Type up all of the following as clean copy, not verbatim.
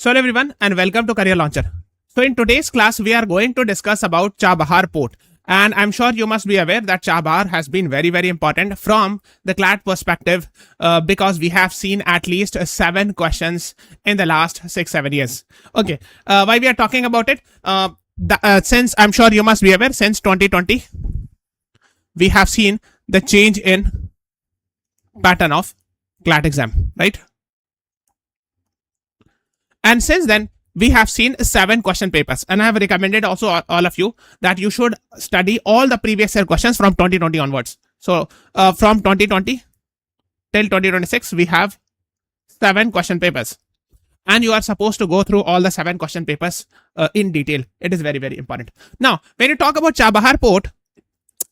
So hello everyone and welcome to Career Launcher. So in today's class we are going to discuss about Chabahar Port, and I'm sure you must be aware that Chabahar has been very important from the CLAT perspective because we have seen at least 7 questions in the last 6-7 years. Okay, why we are talking about it? Since I'm sure you must be aware, since 2020 we have seen the change in pattern of CLAT exam, right? And since then, we have seen 7 question papers, and I have recommended also all of you that you should study all the previous year questions from 2020 onwards. So from 2020 till 2026, we have 7 question papers, and you are supposed to go through all the 7 question papers in detail. It is very important. Now, when you talk about Chabahar Port,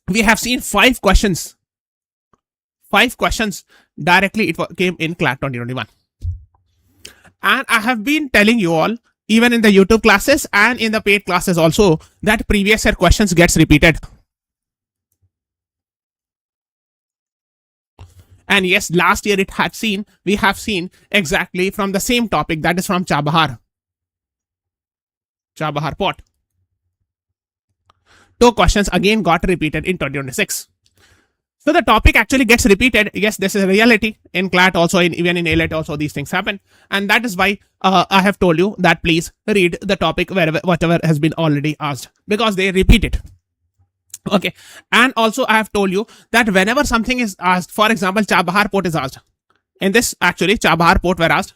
we have seen 5 questions. 5 questions directly it came in CLAT 2021. And I have been telling you all, even in the YouTube classes and in the paid classes also, that previous year questions gets repeated. And yes, last year we have seen exactly from the same topic, that is from Chabahar Port. 2 questions again got repeated in 2026. So the topic actually gets repeated. Yes, this is a reality in CLAT also, even in AILET also these things happen. And that is why I have told you that please read the topic whatever has been already asked, because they repeat it. Okay. And also I have told you that whenever something is asked, for example, Chabahar Port is asked. In this actually Chabahar Port were asked.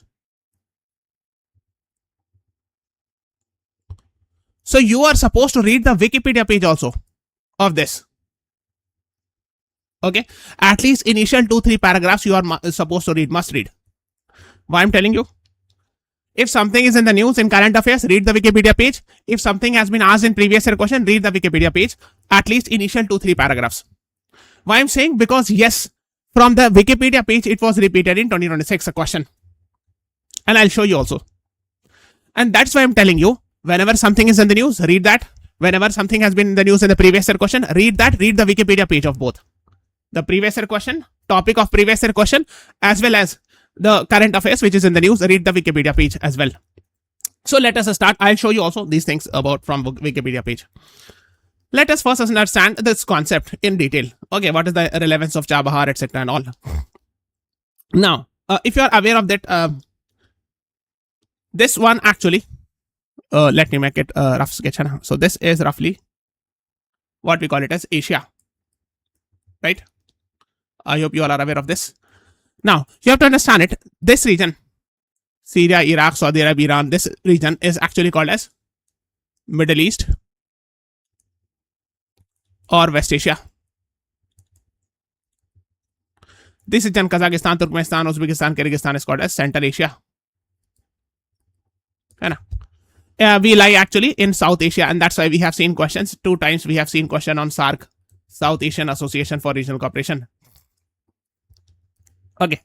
So you are supposed to read the Wikipedia page also of this. Okay, at least initial 2-3 paragraphs you are supposed to read, must read. Why I'm telling you? If something is in the news, in current affairs, read the Wikipedia page. If something has been asked in previous year question, read the Wikipedia page. At least initial 2-3 paragraphs. Why I'm saying? Because yes, from the Wikipedia page, it was repeated in 2026 a question. And I'll show you also. And that's why I'm telling you, whenever something is in the news, read that. Whenever something has been in the news in the previous year question, read that. Read the Wikipedia page of both. The previous year question, topic of previous year question, as well as the current affairs which is in the news, read the Wikipedia page as well. So let us start. I'll show you also these things about from Wikipedia page. Let us first understand this concept in detail. Okay, what is the relevance of Chabahar, etc. and all. Now, if you are aware of that, this one actually, let me make it a rough sketch. So this is roughly what we call it as Asia, right? I hope you all are aware of this. Now, you have to understand it. This region, Syria, Iraq, Saudi Arabia, Iran, this region is actually called as Middle East or West Asia. This region, Kazakhstan, Turkmenistan, Uzbekistan, Kyrgyzstan is called as Central Asia. We lie actually in South Asia, and that's why we have seen questions. 2 times we have seen question on SARC, South Asian Association for Regional Cooperation. Okay,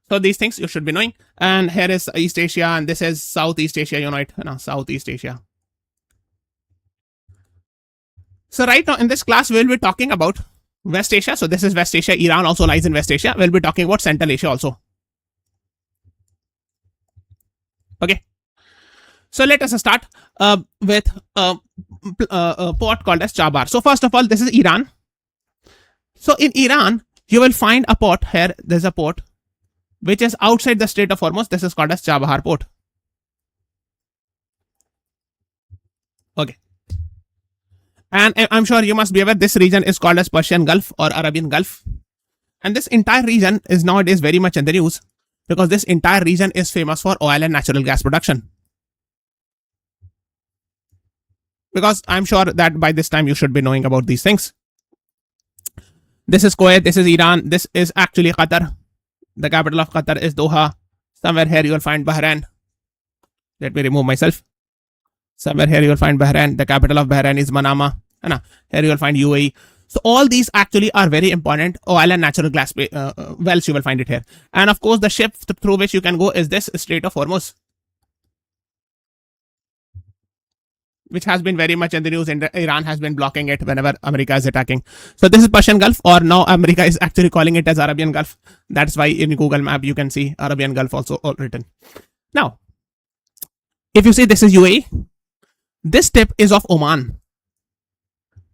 so these things you should be knowing. And here is East Asia, and this is Southeast Asia, you know it, Southeast Asia. So right now in this class, we'll be talking about West Asia. So this is West Asia. Iran also lies in West Asia. We'll be talking about Central Asia also. Okay. So let us start with a port called as Chabahar. So first of all, this is Iran. So in Iran, you will find a port here. There's a port which is outside the Strait of Hormuz. This is called as Chabahar Port. Okay. And I'm sure you must be aware this region is called as Persian Gulf or Arabian Gulf. And this entire region is nowadays very much in the news because this entire region is famous for oil and natural gas production. Because I'm sure that by this time you should be knowing about these things. This is Kuwait, this is Iran, this is actually Qatar. The capital of Qatar is Doha. Somewhere here you will find Bahrain. Let me remove myself. Somewhere here you will find Bahrain. The capital of Bahrain is Manama. Here you will find UAE. So all these actually are very important oil and natural gas wells. You will find it here. And of course the ship through which you can go is this Strait of Hormuz, which has been very much in the news, and Iran has been blocking it whenever America is attacking. So this is Persian Gulf, or now America is actually calling it as Arabian Gulf. That's why in Google map you can see Arabian Gulf also written. Now, If you see, this is UAE. This tip is of Oman.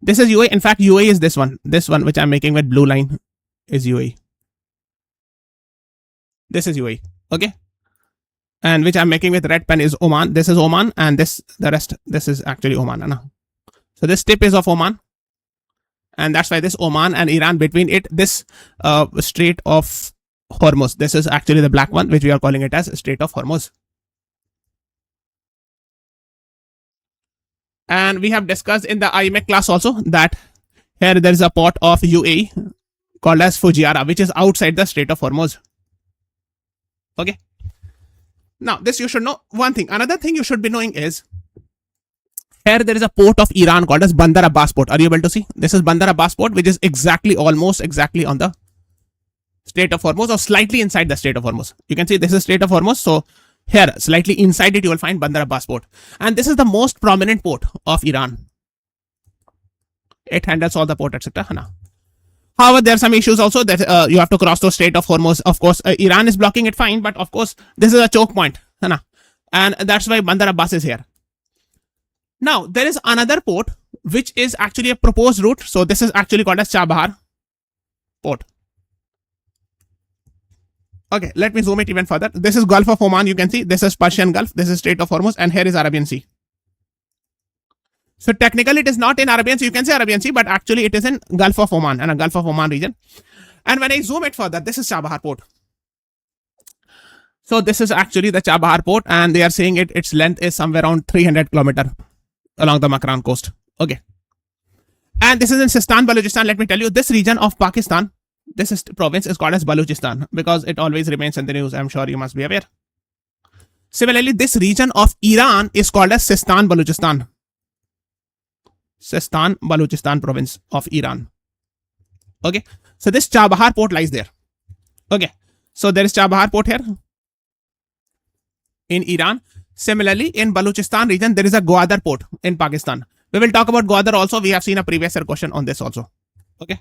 This is UAE. In fact, UAE is this one. This one, which I'm making with blue line, is UAE. This is UAE. Okay. And which I'm making with red pen is Oman. This is Oman, and the rest, this is actually Oman. So this tip is of Oman. And that's why this Oman and Iran, between it, this Strait of Hormuz. This is actually the black one, which we are calling it as Strait of Hormuz. And we have discussed in the IMEC class also that here there is a port of UAE called as Fujairah, which is outside the Strait of Hormuz. Okay. Now, this you should know one thing. Another thing you should be knowing is here there is a port of Iran called as Bandar Abbas Port. Are you able to see? This is Bandar Abbas Port, which is almost exactly on the Strait of Hormuz, or slightly inside the Strait of Hormuz. You can see this is Strait of Hormuz. So here, slightly inside it, you will find Bandar Abbas Port. And this is the most prominent port of Iran. It handles all the port, etc. However, there are some issues also that you have to cross the Strait of Hormuz. Of course, Iran is blocking it fine, but of course, this is a choke point. And that's why Bandar Abbas is here. Now, there is another port, which is actually a proposed route. So this is actually called as Chabahar Port. Okay, let me zoom it even further. This is Gulf of Oman. You can see this is Persian Gulf. This is Strait of Hormuz, and here is Arabian Sea. So technically, it is not in Arabian Sea. You can say Arabian Sea, but actually it is in Gulf of Oman and a Gulf of Oman region. And when I zoom it further, this is Chabahar Port. So this is actually the Chabahar Port, and they are saying its length is somewhere around 300 kilometers along the Makran coast. Okay. And this is in Sistan, Balochistan. Let me tell you, this region of Pakistan, this province is called as Balochistan because it always remains in the news. I'm sure you must be aware. Similarly, this region of Iran is called as Sistan, Balochistan. Sistan, Balochistan province of Iran. Okay. So this Chabahar Port lies there. Okay. So there is Chabahar Port here in Iran. Similarly, in Balochistan region, there is a Gwadar Port in Pakistan. We will talk about Gwadar also. We have seen a previous year question on this also. Okay.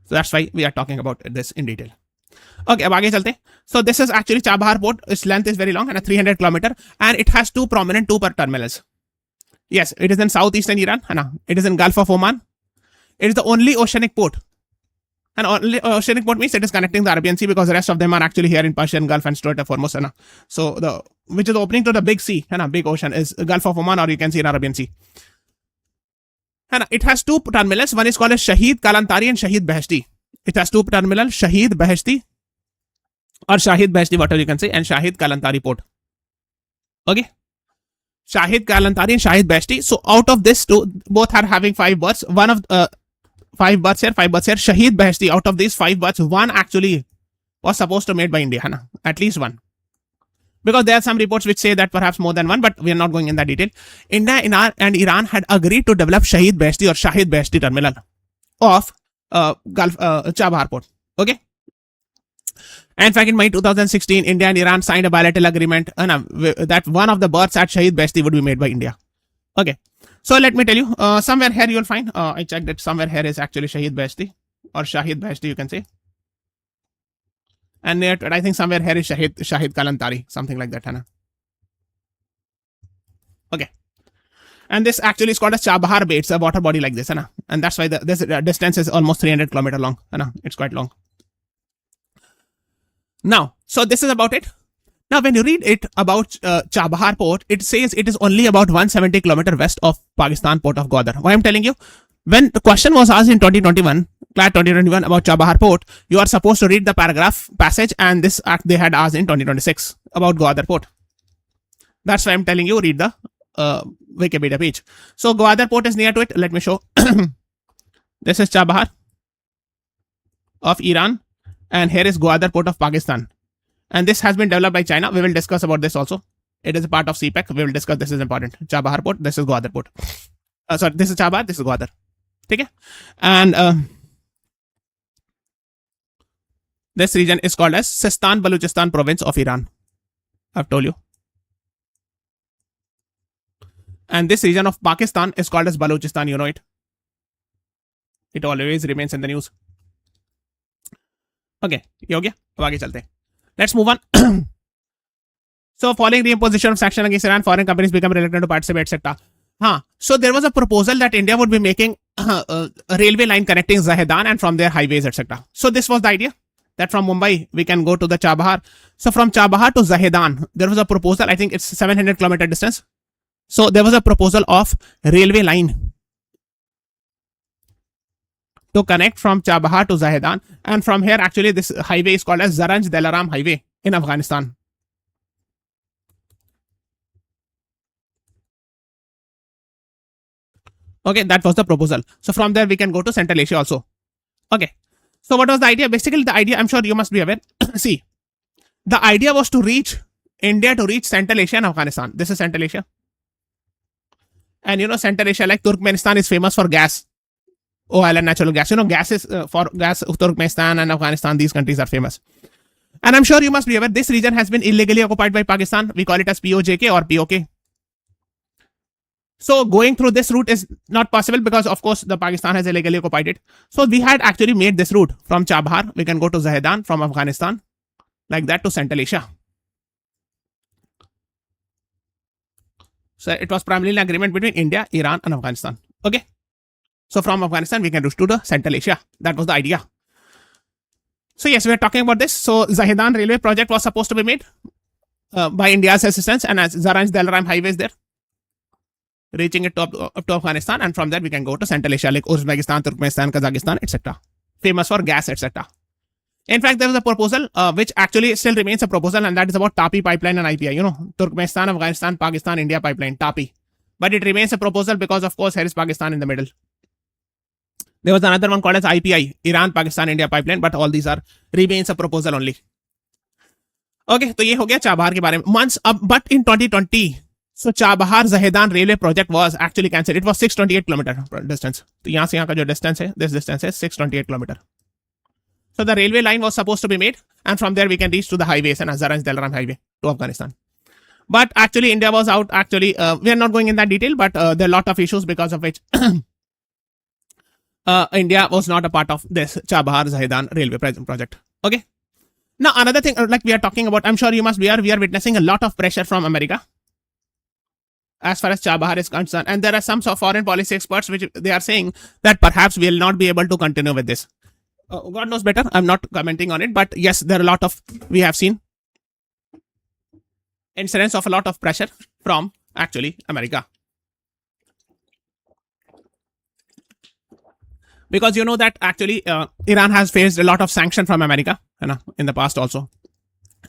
So that's why we are talking about this in detail. Okay, अब आगे चलते. So this is actually Chabahar Port. Its length is very long and a 300 kilometer, and it has two prominent terminals. Yes, it is in southeastern Iran. It is in Gulf of Oman. It is the only oceanic port. And only oceanic port means it is connecting the Arabian Sea, because the rest of them are actually here in Persian Gulf and Strait of Hormuz. So which is opening to the big sea, big ocean, is Gulf of Oman, or you can see in Arabian Sea. It has two terminals. One is called as Shahid Kalantari and Shahid Beheshti. It has two terminals, Shahid Beheshti or Shahid Beheshti, whatever you can say, and Shahid Kalantari Port. Okay. Shahid Kalantari and Shahid Beheshti. So out of this two, both are having 5 berths. One of 5 berths here, 5 berths here. Shahid Beheshti, out of these 5 berths, one actually was supposed to be made by India. At least one. Because there are some reports which say that perhaps more than one, but we are not going in that detail. India and Iran had agreed to develop Shahid Beheshti or Shahid Beheshti terminal of Chabahar Port. Okay. And in fact, in May 2016, India and Iran signed a bilateral agreement that one of the berths at Shahid Beheshti would be made by India. Okay. So let me tell you, somewhere here you will find, I checked that somewhere here is actually Shahid Beheshti or Shahid Beheshti, you can say. And I think somewhere here is Shahid Kalantari, something like that. Okay. And this actually is called a Chabahar Bay. It's a water body like this. And that's why this distance is almost 300 kilometers long. It's quite long. Now, so this is about it. Now, when you read it about Chabahar Port, it says it is only about 170 kilometers west of Pakistan port of Gwadar. Why I'm telling you? When the question was asked in 2021, CLAT 2021 about Chabahar Port, you are supposed to read the passage, and this act they had asked in 2026 about Gwadar Port. That's why I'm telling you, read the Wikipedia page. So Gwadar Port is near to it. Let me show. This is Chabahar of Iran, and here is Gwadar Port of Pakistan. And this has been developed by China. We will discuss about this also. It is a part of CPEC. We will discuss. This is important. Chabahar Port. This is Gwadar Port. Sorry, this is Chabahar. This is Gwadar. Okay. And this region is called as Sistan Balochistan province of Iran. I've told you. And this region of Pakistan is called as Balochistan. You know it. It always remains in the news. Okay. ये हो गया. अब आगे चलते हैं. Let's move on. So following reimposition of sanction against Iran, foreign companies become reluctant to participate, etc. So there was a proposal that India would be making a railway line connecting Zahedan and from there highways, etc. So this was the idea that from Mumbai we can go to the Chabahar. So from Chabahar to Zahedan, there was a proposal. I think it's 700-kilometer distance. So there was a proposal of railway line to connect from Chabahar to Zahedan, and from here actually this highway is called as Zaranj Delaram Highway in Afghanistan. Okay, that was the proposal. So from there we can go to Central Asia also. Okay, so what was the idea? Basically the idea, I'm sure you must be aware. See, the idea was to reach India, to reach Central Asia and Afghanistan. This is Central Asia. And you know, Central Asia, like Turkmenistan is famous for gas, oil and natural gas. You know, gas is for gas, Turkmenistan and Afghanistan, these countries are famous. And I'm sure you must be aware, this region has been illegally occupied by Pakistan. We call it as POJK or POK. So going through this route is not possible because of course the Pakistan has illegally occupied it. So we had actually made this route from Chabahar. We can go to Zahedan from Afghanistan like that to Central Asia. So it was primarily an agreement between India, Iran and Afghanistan. Okay. So from Afghanistan we can reach to the Central Asia. That was the idea. So yes, we are talking about this. So Zahedan railway project was supposed to be made by India's assistance, and as Zaranj Delaram highway is there, reaching it up to Afghanistan, and from there we can go to Central Asia like Uzbekistan, Turkmenistan, Kazakhstan, etc. Famous for gas, etc. In fact, there was a proposal which actually still remains a proposal, and that is about TAPI pipeline and IPI. You know, Turkmenistan, Afghanistan, Pakistan, India pipeline, TAPI. But it remains a proposal because of course here is Pakistan in the middle. There was another one called as IPI, Iran, Pakistan, India pipeline, but all these are remains a proposal only. Okay, तो ये हो गया Chabahar के बारे में. Months up, but in 2020, so Chabahar Zahedan railway project was actually cancelled. It was 628 kilometer distance. तो यहाँ से यहाँ का जो distance है, this distance is 628 kilometer. So the railway line was supposed to be made, and from there we can reach to the highways and Zaranj Delaram highway to Afghanistan. But actually India was out. Actually, we are not going in that detail, but there are a lot of issues because of which India was not a part of this Chabahar Zahedan railway project. Okay. Now another thing, like we are talking about, I'm sure you must be aware, we are witnessing a lot of pressure from America as far as Chabahar is concerned, and there are some foreign policy experts which they are saying that perhaps we will not be able to continue with this. God knows better. I'm not commenting on it, but yes, there are a lot of, we have seen incidents of a lot of pressure from actually America. Because you know that actually Iran has faced a lot of sanction from America in the past also,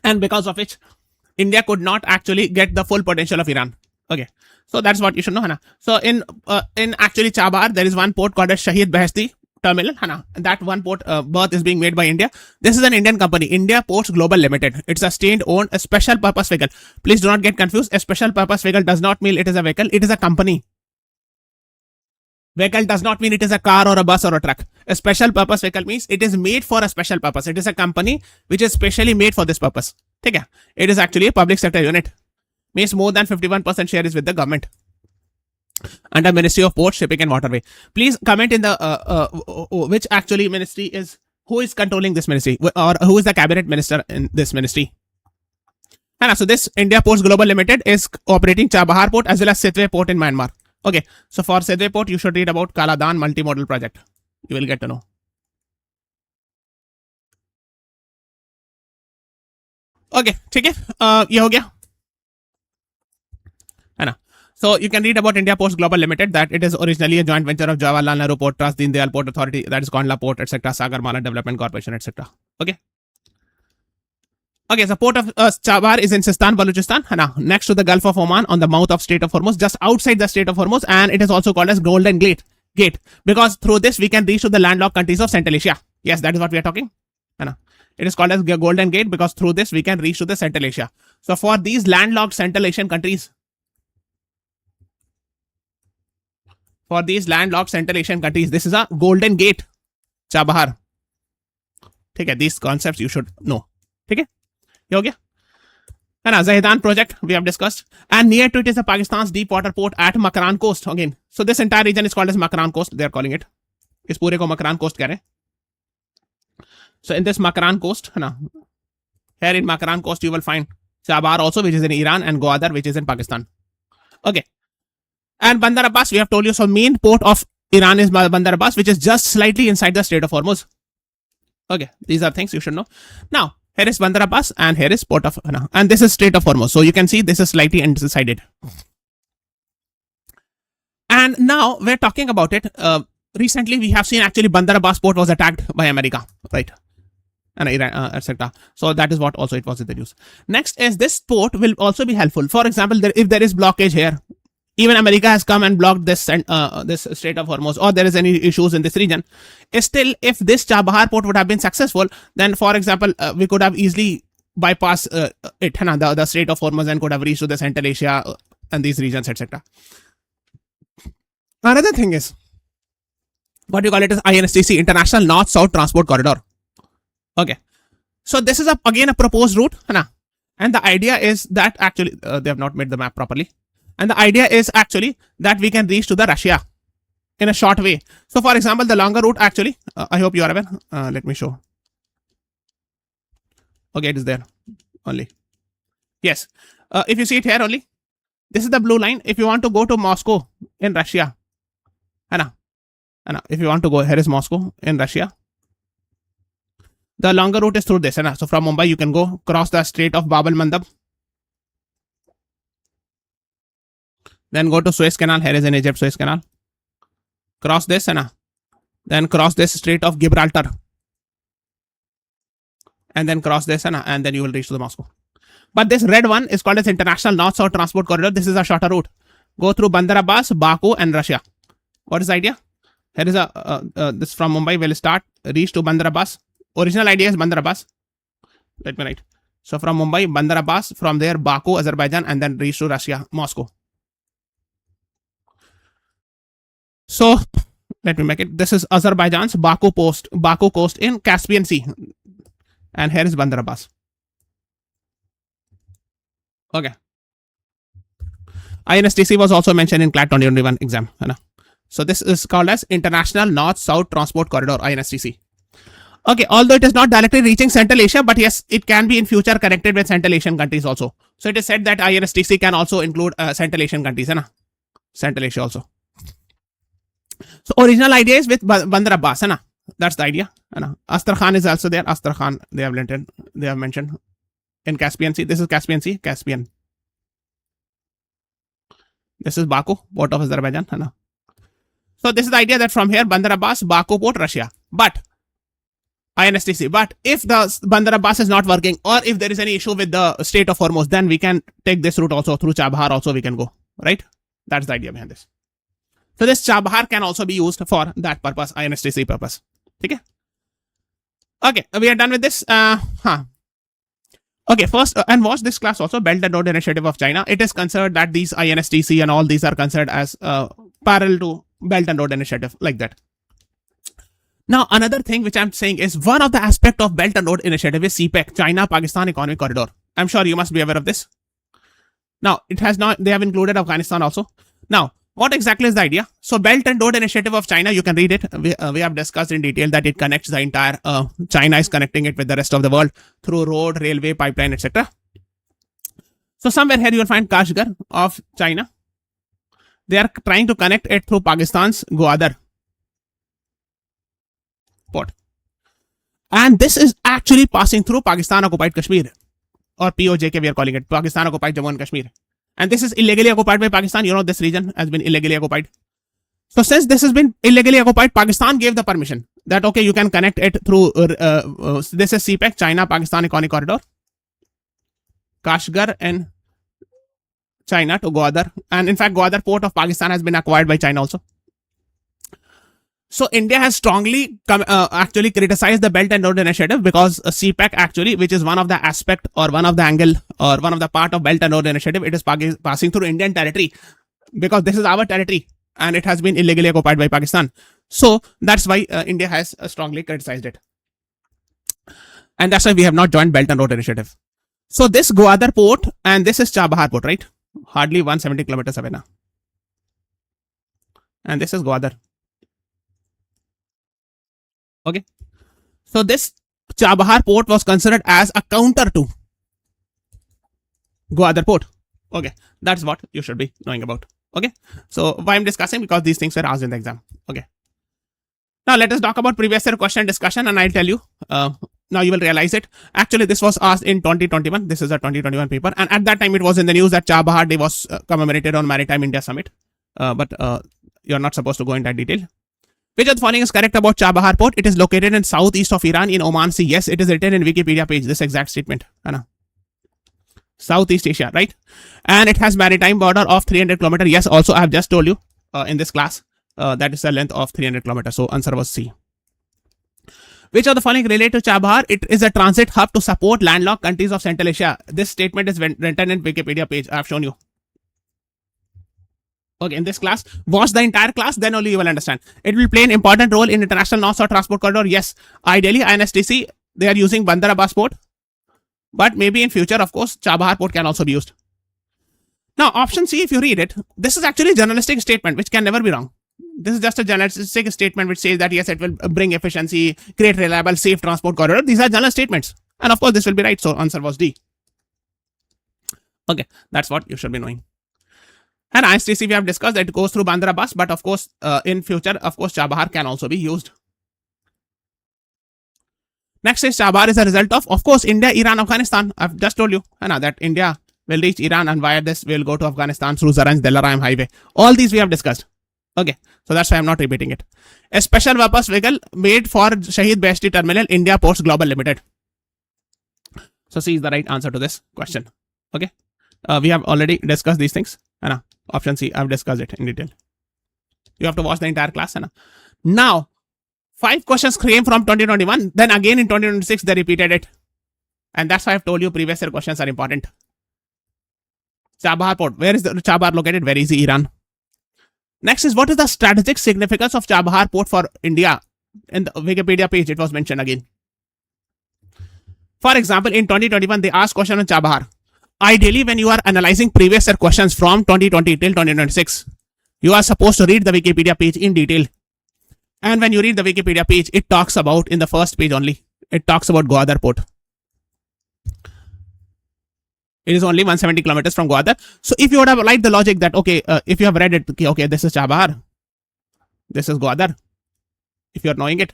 and because of which India could not actually get the full potential of Iran. Okay, so that's what you should know. So in actually Chabahar there is one port called as Shahid Beheshti Terminal. That one port berth is being made by India. This is an Indian company, India Ports Global Limited. It's a state-owned, a special purpose vehicle. Please do not get confused. A special purpose vehicle does not mean it is a vehicle. It is a company. Vehicle does not mean it is a car or a bus or a truck. A special purpose vehicle means it is made for a special purpose. It is a company which is specially made for this purpose. Okay. It is actually a public sector unit. Means more than 51% share is with the government under Ministry of Ports, Shipping and Waterway. Please comment in the which actually ministry is, who is controlling this ministry, or who is the cabinet minister in this ministry. And so this India Ports Global Limited is operating Chabahar Port as well as Sitwe Port in Myanmar. Okay, so for Sitwe Port, you should read about Kaladan multimodal project. You will get to know. Okay, ठीक है, ये हो गया, है ना? So you can read about India Ports Global Limited, that it is originally a joint venture of Jawaharlal Nehru Port Trust, Deen Dayal Port Authority, that is Kandla Port, etc., Sagarmala Development Corporation, etc. Okay. Okay, the port of Chabahar is in Sistan, Balochistan, next to the Gulf of Oman on the mouth of Strait of Hormuz, just outside the Strait of Hormuz, and it is also called as Golden Gate, because through this we can reach to the landlocked countries of Central Asia. Yes, that is what we are talking. It is called as Golden Gate because through this we can reach to the Central Asia. So for these landlocked Central Asian countries, this is a Golden Gate, Chabahar. Okay, these concepts you should know. Okay. ये हो गया, है ना? Zahedan project we have discussed, and near to it is the Pakistan's deep water port at Makran coast again. So this entire region is called as Makran coast. They are calling it. इस पूरे को Makran coast कह रहे हैं. So in this Makran coast, है ना? Here in Makran coast you will find Chabahar also, which is in Iran, and Gwadar, which is in Pakistan. Okay. And Bandar Abbas, we have told you, so main port of Iran is Bandar Abbas, which is just slightly inside the Strait of Hormuz. Okay, these are things you should know. Now, here is Bandar Abbas, and here is port of, and this is Strait of Hormuz. So you can see this is slightly inside it. And now we're talking about it. Recently, we have seen actually Bandar Abbas port was attacked by America, right? And Iran, etc. So that is what also it was in the news. Next is this port will also be helpful. For example, if there is blockage here, even America has come and blocked this this Strait of Hormuz, or there is any issues in this region. Still, if this Chabahar port would have been successful, then for example, we could have easily bypassed the Strait of Hormuz and could have reached to the Central Asia and these regions, etc. Another thing is, what you call it is INSTC, International North-South Transport Corridor. Okay, so this is again a proposed route, and the idea is that actually they have not made the map properly, and the idea is actually that we can reach to the Russia in a short way. So, for example, the longer route actually, I hope you are aware. Let me show. Okay, it is there only. Yes, if you see it here only, this is the blue line. If you want to go to Moscow in Russia, if you want to go, here is Moscow in Russia. The longer route is through this. So from Mumbai, you can go cross the Strait of Bab al-Mandab. Then go to Suez Canal. Here is in Egypt, Suez Canal. Cross this, then cross this Strait of Gibraltar. And then cross this, and then you will reach to the Moscow. But this red one is called as International North-South Transport Corridor. This is a shorter route. Go through Bandar Abbas, Baku, and Russia. What is the idea? Here is this from Mumbai will start, reach to Bandar Abbas. Original idea is Bandar Abbas. Let me write. So from Mumbai, Bandar Abbas, from there Baku, Azerbaijan, and then reach to Russia, Moscow. So let me make it. This is Azerbaijan's Baku coast in Caspian Sea, and here is Bandar Abbas. Okay. INSTC was also mentioned in CLAT 2021 exam. So this is called as International North-South Transport Corridor, INSTC. Okay, although it is not directly reaching Central Asia, but yes, it can be in future connected with Central Asian countries also. So it is said that INSTC can also include Central Asian countries, Central Asia also. So original idea is with Bandar Abbas, that's the idea. Astrakhan is also there. Astrakhan they have mentioned in Caspian Sea. This is Caspian Sea, Caspian. This is Baku, port of Azerbaijan. So this is the idea that from here Bandar Abbas, Baku port, Russia. But INSTC. But if the Bandar Abbas is not working, or if there is any issue with the Strait of Hormuz, then we can take this route also through Chabahar. Also we can go, right? That's the idea behind this. So this Chabahar can also be used for that purpose, INSTC purpose. Okay. Okay, we are done with this. Okay, first, and watch this class also, Belt and Road Initiative of China. It is considered that these INSTC and all these are considered as parallel to Belt and Road Initiative, like that. Now, another thing which I'm saying is one of the aspect of Belt and Road Initiative is CPEC, China-Pakistan Economic Corridor. I'm sure you must be aware of this. Now, it has not, they have included Afghanistan also. Now, what exactly is the idea? So, Belt and Road Initiative of China, you can read it. We have discussed in detail that it connects the entire, China is connecting it with the rest of the world through road, railway, pipeline, etc. So, somewhere here you will find Kashgar of China. They are trying to connect it through Pakistan's Gwadar port. And this is actually passing through Pakistan occupied Kashmir, or POJK we are calling it, Pakistan occupied Jammu and Kashmir. And this is illegally occupied by Pakistan. You know, this region has been illegally occupied. So since this has been illegally occupied, Pakistan gave the permission that, okay, you can connect it through, this is CPEC, China-Pakistan Economic Corridor, Kashgar and China to Gwadar. And in fact, Gwadar port of Pakistan has been acquired by China also. So India has strongly actually criticized the Belt and Road Initiative because CPEC actually, which is one of the aspect or one of the angle or one of the part of Belt and Road Initiative, it is passing through Indian territory because this is our territory and it has been illegally occupied by Pakistan. So that's why India has strongly criticized it. And that's why we have not joined Belt and Road Initiative. So this Gwadar port and this is Chabahar port, right? Hardly 170 kilometers away now. And this is Gwadar. Okay. So this Chabahar port was considered as a counter to Gwadar Port. Okay, that's what you should be knowing about. Okay, so why I'm discussing, because these things were asked in the exam. Okay, now let us talk about previous year question discussion, and I'll tell you. Now you will realize it. Actually, this was asked in 2021. This is a 2021 paper, and at that time it was in the news that Chabahar Day was commemorated on Maritime India Summit. But you're not supposed to go in that detail. Which of the following is correct about Chabahar Port? It is located in southeast of Iran in Oman Sea. Yes, it is written in Wikipedia page. This exact statement. Southeast Asia, right? And it has maritime border of 300 kilometers. Yes, also I have just told you in this class that is the length of 300 kilometers. So answer was C. Which of the following relate to Chabahar? It is a transit hub to support landlocked countries of Central Asia. This statement is written in Wikipedia page. I have shown you. Okay, in this class, watch the entire class, then only you will understand. It will play an important role in international north-south transport corridor. Yes, ideally INSTC, they are using Bandar Abbas port, but maybe in future, of course, Chabahar port can also be used. Now, option C, if you read it, this is actually a journalistic statement which can never be wrong. This is just a journalistic statement which says that yes, it will bring efficiency, create reliable, safe transport corridor. These are journal statements, and of course, this will be right. So answer was D. Okay, that's what you should be knowing. And INSTC we have discussed that it goes through Bandar Abbas, but of course, in future, of course, Chabahar can also be used. Next is Chabahar is a result of course, India, Iran, Afghanistan. I've just told you that India will reach Iran, and via this we will go to Afghanistan through Zaranj Delaram highway. All these we have discussed. Okay, so that's why I'm not repeating it. A special purpose vehicle made for Shahid Beheshti Terminal, India Ports Global Limited. So C is the right answer to this question. Okay, we have already discussed these things. Option C, I've discussed it in detail. You have to watch the entire class. Now, 5 questions came from 2021. Then again in 2026, they repeated it. And that's why I've told you previous year questions are important. Chabahar Port. Where is the Chabahar located? Very easy, Iran. Next is, what is the strategic significance of Chabahar Port for India? In the Wikipedia page, it was mentioned again. For example, in 2021, they asked question on Chabahar. Ideally, when you are analyzing previous year questions from 2020 till 2026, you are supposed to read the Wikipedia page in detail. And when you read the Wikipedia page, it talks about, in the first page only, it talks about Gwadar Port. It is only 170 kilometers from Gwadar. So if you would have applied the logic that, okay, if you have read it, okay, this is Chabahar, this is Gwadar, if you are knowing it.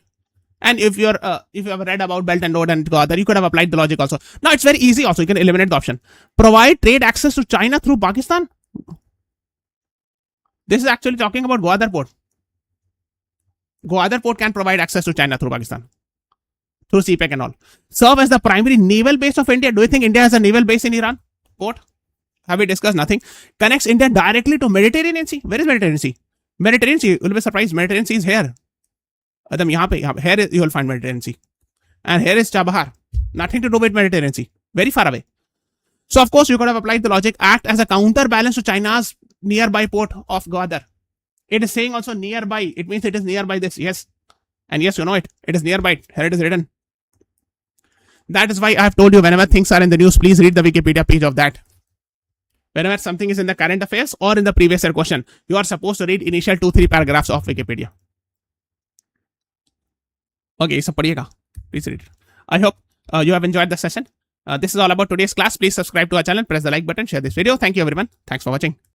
And if you have read about Belt and Road and Gwadar, you could have applied the logic also. Now it's very easy also. You can eliminate the option. Provide trade access to China through Pakistan. This is actually talking about Gwadar Port. Gwadar Port can provide access to China through Pakistan, through CPEC and all. Serve as the primary naval base of India. Do you think India has a naval base in Iran port? Have we discussed? Nothing. Connects India directly to Mediterranean Sea. Where is Mediterranean Sea? Mediterranean Sea, you will be surprised. Mediterranean Sea is here. Here you will find Mediterranean Sea. And here is Chabahar. Nothing to do with Mediterranean Sea. Very far away. So of course, you could have applied the logic. Act as a counterbalance to China's nearby port of Gwadar. It is saying also nearby. It means it is nearby this. Yes. And yes, you know it. It is nearby. Here it is written. That is why I have told you, whenever things are in the news, please read the Wikipedia page of that. Whenever something is in the current affairs or in the previous year question, you are supposed to read initial 2-3 paragraphs of Wikipedia. Okay, so padiyega. Please read it. I hope you have enjoyed the session. This is all about today's class. Please subscribe to our channel, press the like button, share this video. Thank you everyone. Thanks for watching.